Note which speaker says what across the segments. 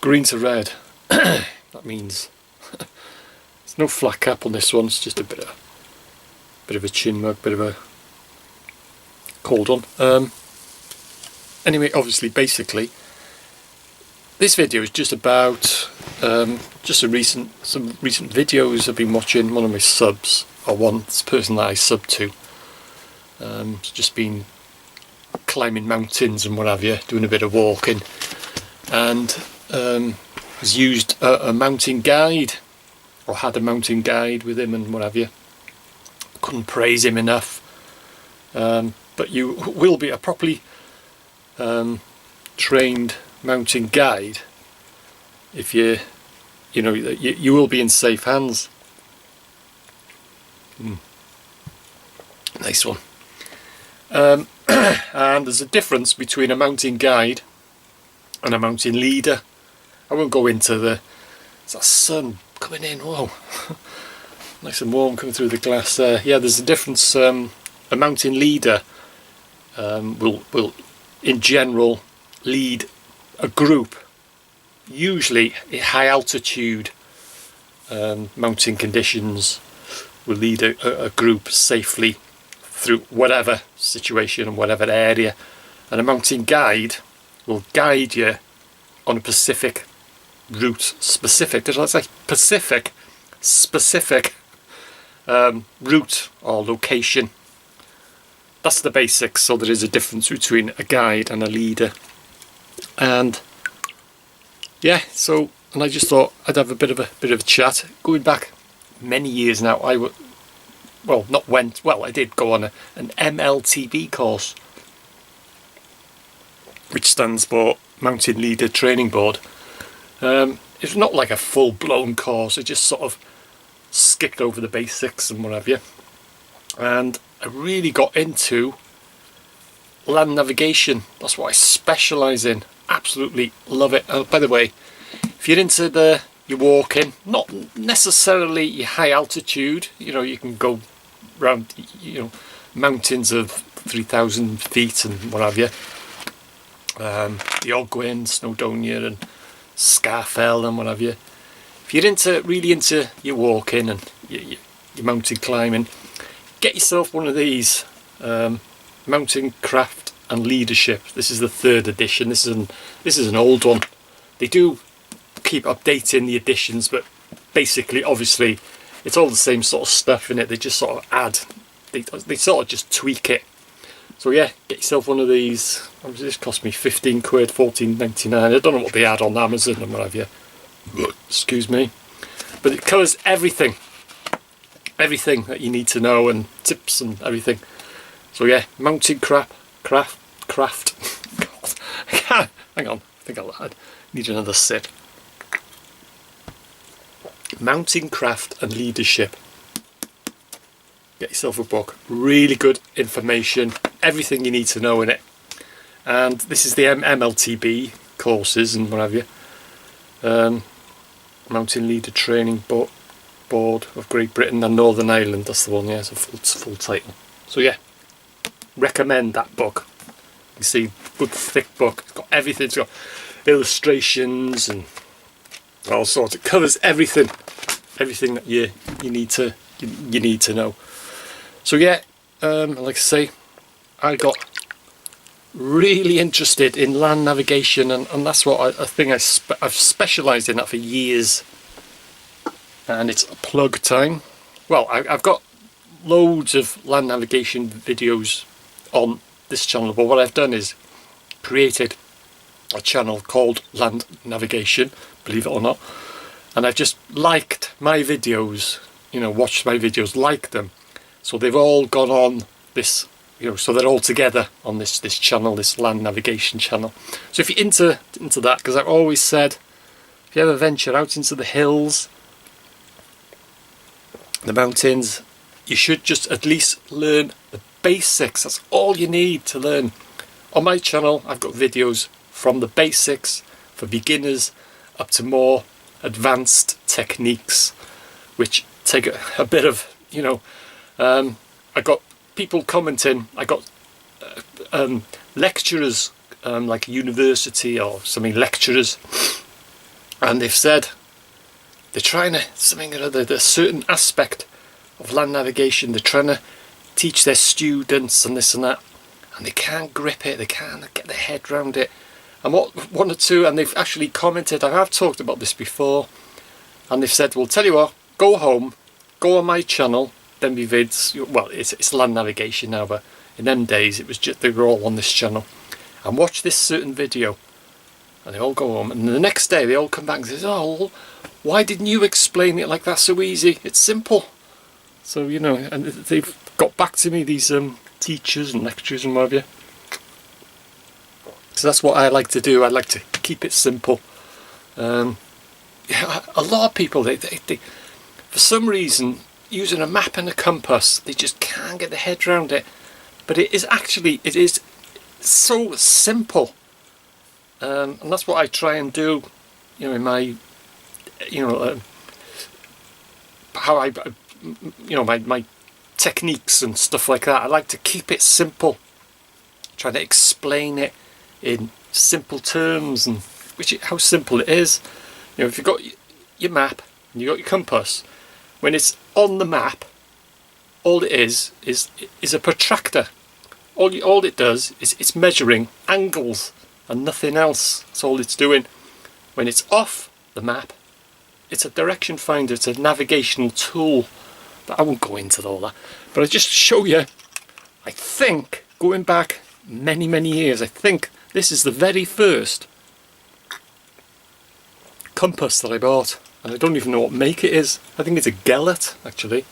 Speaker 1: green to red. That means there's no flat cap on this one. It's just a bit of a chin mug, bit of a cold one. Anyway, obviously, basically, this video is just about just some recent videos I've been watching. One of my subs, or one person that I sub to, has just been climbing mountains and what have you, doing a bit of walking, and has used a mountain guide, or had a mountain guide with him and what have you. Couldn't praise him enough. But you will be a properly trained mountain guide if you will be in safe hands. Nice one. And there's a difference between a mountain guide and a mountain leader. I won't go into it's that sun coming in. Whoa. Nice and warm coming through the glass there. Yeah, there's a difference. A mountain leader will in general lead a group, usually at high altitude mountain conditions, will lead a group safely through whatever situation and whatever area. And a mountain guide will guide you on a specific route, specific route or location. That's the basics. So there is a difference between a guide and a leader. And yeah, and I just thought I'd have a bit of a chat. Going back many years now, I did go on an MLTB course, which stands for Mountain Leader Training Board. It's not like a full-blown course. It just sort of skipped over the basics and what have you. And I really got into land navigation. That's what I specialise in. Absolutely love it. By the way, if you're into your walking, not necessarily your high altitude, you can go around, mountains of 3,000 feet and what have you. The Ogwen, Snowdonia and Scafell and what have you. If you're really into your walking and your mountain climbing, get yourself one of these, Mountain Craft and Leadership. This is the 3rd edition. This is an old one. They do keep updating the editions, but basically, obviously, it's all the same sort of stuff in it. They just sort of add, they sort of just tweak it. So yeah, get yourself one of these. This cost me 15 quid, 14.99. I don't know what they add on Amazon and what have you. Excuse me. But it covers everything that you need to know, and tips and everything. So yeah, Mountain Craft. God, hang on, I think I need another sip. Mountain Craft and Leadership. Get yourself a book. Really good information, everything you need to know in it. And this is the MLTB courses and what have you. Mountain Leader Training Board of Great Britain and Northern Ireland. That's the one. Yeah, it's a full title. So yeah, recommend that book. You see, good thick book. It's got everything. It's got illustrations and all sorts. It covers everything that you need to know. So yeah, like I say, I got really interested in land navigation, and that's what I think I've specialised in that for years. And it's plug time. Well, I've got loads of land navigation videos on this channel, but what I've done is created a channel called Land Navigation, believe it or not, and I've just liked my videos, watched my videos, liked them, so they've all gone on this, so they're all together on this channel, this Land Navigation channel. So if you're into that, because I've always said, if you ever venture out into the hills, the mountains, you should just at least learn the basics. That's all you need to learn. On my channel, I've got videos from the basics for beginners up to more advanced techniques, which take a bit of, I got people commenting. I got lecturers, like a university or something, lecturers and they've said they're trying to something or other, a certain aspect of land navigation they're trying to teach their students and this and that, and they can't grip it, they can't get their head around it. And one or two, and they've actually commented, I have talked about this before, and they've said, well, tell you what, go home, go on my channel, then be vids, well, it's land navigation now, but in them days it was just, they were all on this channel, and watch this certain video. And they all go home, and the next day they all come back and say, oh, why didn't you explain it like that so easy? It's simple. So, you know, and they've got back to me, these teachers and lecturers and what have you. So that's what I like to do. I like to keep it simple. Yeah, a lot of people, they for some reason, using a map and a compass, they just can't get their head around it. But it is so simple. And that's what I try and do, you know, in my, you know, how I, you know, my techniques and stuff like that. I like to keep it simple, trying to explain it in simple terms, and how simple it is. You know, if you've got your map and you've got your compass, when it's on the map, all it is a protractor. All it does is it's measuring angles and nothing else. That's all it's doing. When it's off the map, it's a direction finder, it's a navigational tool. But I won't go into all that. But I'll just show you, I think, going back many, many years, I think this is the very first compass that I bought. And I don't even know what make it is. I think it's a Gellert, actually.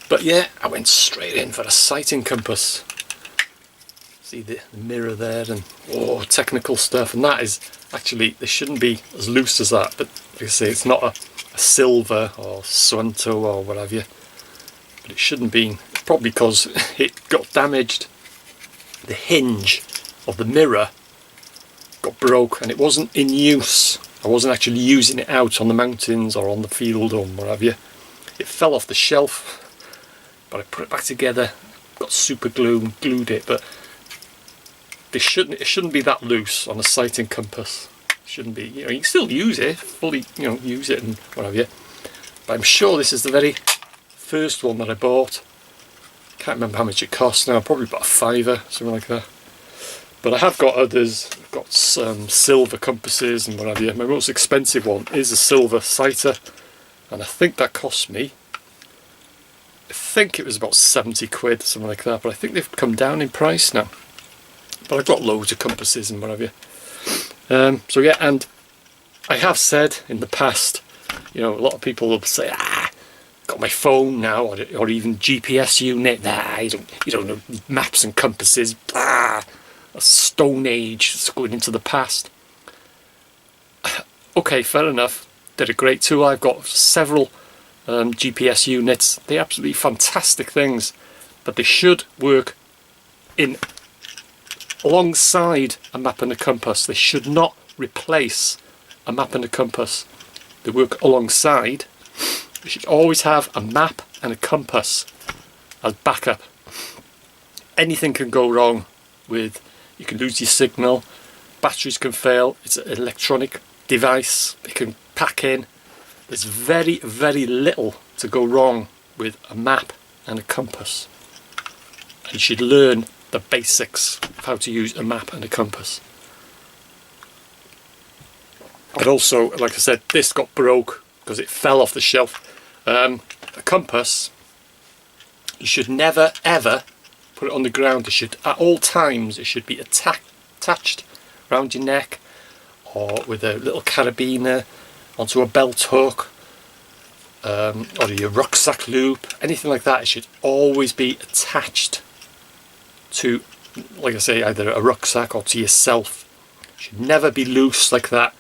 Speaker 1: But yeah, I went straight in for a sighting compass. See the mirror there, and technical stuff, and that is actually, they shouldn't be as loose as that, but like I say, it's not a silver or Suunto or what have you, but it shouldn't be, probably because it got damaged. The hinge of the mirror got broke and it wasn't in use. I wasn't actually using it out on the mountains or on the field or what have you. It fell off the shelf, but I put it back together, got super glue and glued it, but it shouldn't be that loose on a sighting compass. It shouldn't be, you know, you can still use it, fully, you know, use it and what have you. But I'm sure this is the very first one that I bought. Can't remember how much it cost now, probably about £5, something like that. But I have got others. I've got some silver compasses and what have you. My most expensive one is a silver sighter, and I think that cost me, I think it was about 70 quid, something like that, but I think they've come down in price now. But I've got loads of compasses and what have you. So yeah, and I have said in the past, you know, a lot of people will say, got my phone now, or even GPS unit, you don't know maps and compasses, a stone age, it's going into the past. Okay, fair enough, they're a great tool. I've got several GPS units. They're absolutely fantastic things, but they should work in alongside a map and a compass. They should not replace a map and a compass. They work alongside. You should always have a map and a compass as backup. Anything can go wrong with, you can lose your signal, batteries can fail, it's an electronic device, it can pack in. There's very, very little to go wrong with a map and a compass. And you should learn the basics of how to use a map and a compass. And also, like I said, this got broke because it fell off the shelf. A compass, you should never ever put it on the ground. It should, at all times, it should be attached around your neck, or with a little carabiner onto a belt hook, or your rucksack loop, anything like that. It should always be attached to, like I say, either a rucksack or to yourself. It should never be loose like that.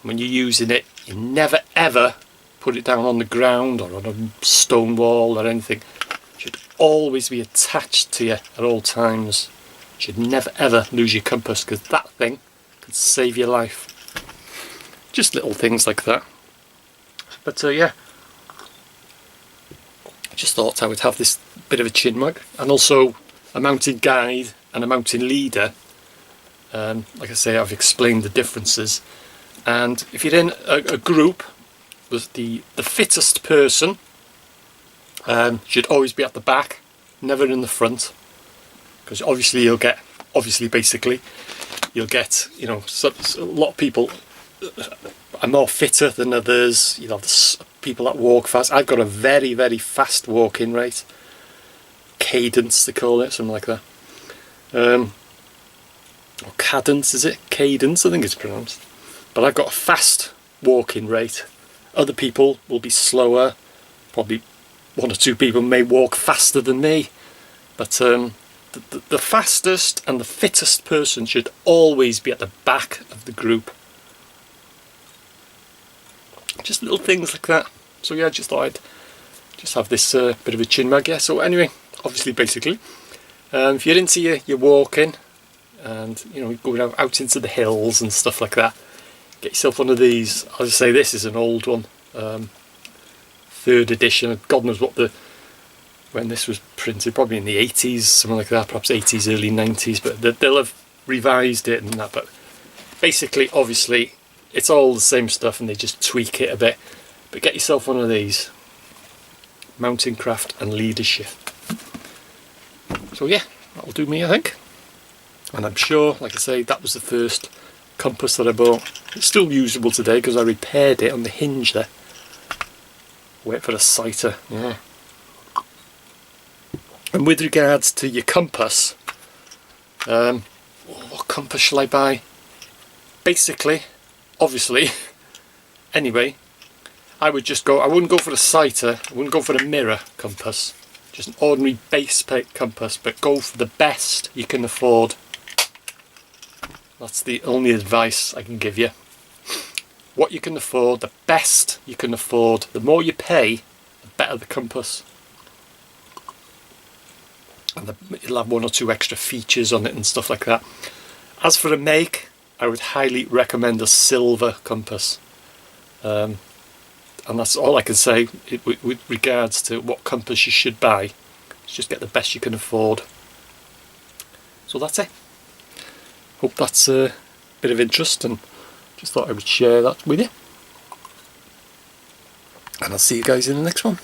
Speaker 1: When you're using it, you never ever put it down on the ground or on a stone wall or anything. It should always be attached to you at all times. You should never ever lose your compass, because that thing could save your life. Just little things like that. But yeah, I just thought I would have this bit of a chinwag, and also a mountain guide and a mountain leader. Like I say, I've explained the differences, And if you're in a group, the fittest person should always be at the back, never in the front, because obviously you'll get, a lot of people are more fitter than others. You know, there's people that walk fast. I've got a very, very fast walking rate, cadence they call it, something like that. Or cadence, is it? Cadence, I think it's pronounced. But I've got a fast walking rate. Other people will be slower. Probably one or two people may walk faster than me. But the fastest and the fittest person should always be at the back of the group. Just little things like that. So yeah, I just thought I'd just have this bit of a chin wag. Yeah. So anyway, obviously, basically, if you're into your walking and going out into the hills and stuff like that, get yourself one of these. I'll just say this is an old one, 3rd edition. God knows when this was printed, probably in the 80s, something like that, perhaps 80s, early 90s. But they'll have revised it and that. But basically, obviously, it's all the same stuff, and they just tweak it a bit. But get yourself one of these. Mountain Craft and Leadership. So yeah, that'll do me, I think. And I'm sure, like I say, that was the first compass that I bought. It's still usable today because I repaired it on the hinge there. Wait for the sighter, yeah. And with regards to your compass, what compass shall I buy? Basically, obviously, anyway, I wouldn't go for a sighter, I wouldn't go for a mirror compass. Just an ordinary base plate compass, but go for the best you can afford. That's the only advice I can give you. What you can afford, the best you can afford. The more you pay, the better the compass. And it'll have 1 or 2 extra features on it and stuff like that. As for a make, I would highly recommend a silver compass. And that's all I can say with regards to what compass you should buy. Just get the best you can afford. So that's it. Hope that's a bit of interest, and just thought I would share that with you. And I'll see you guys in the next one.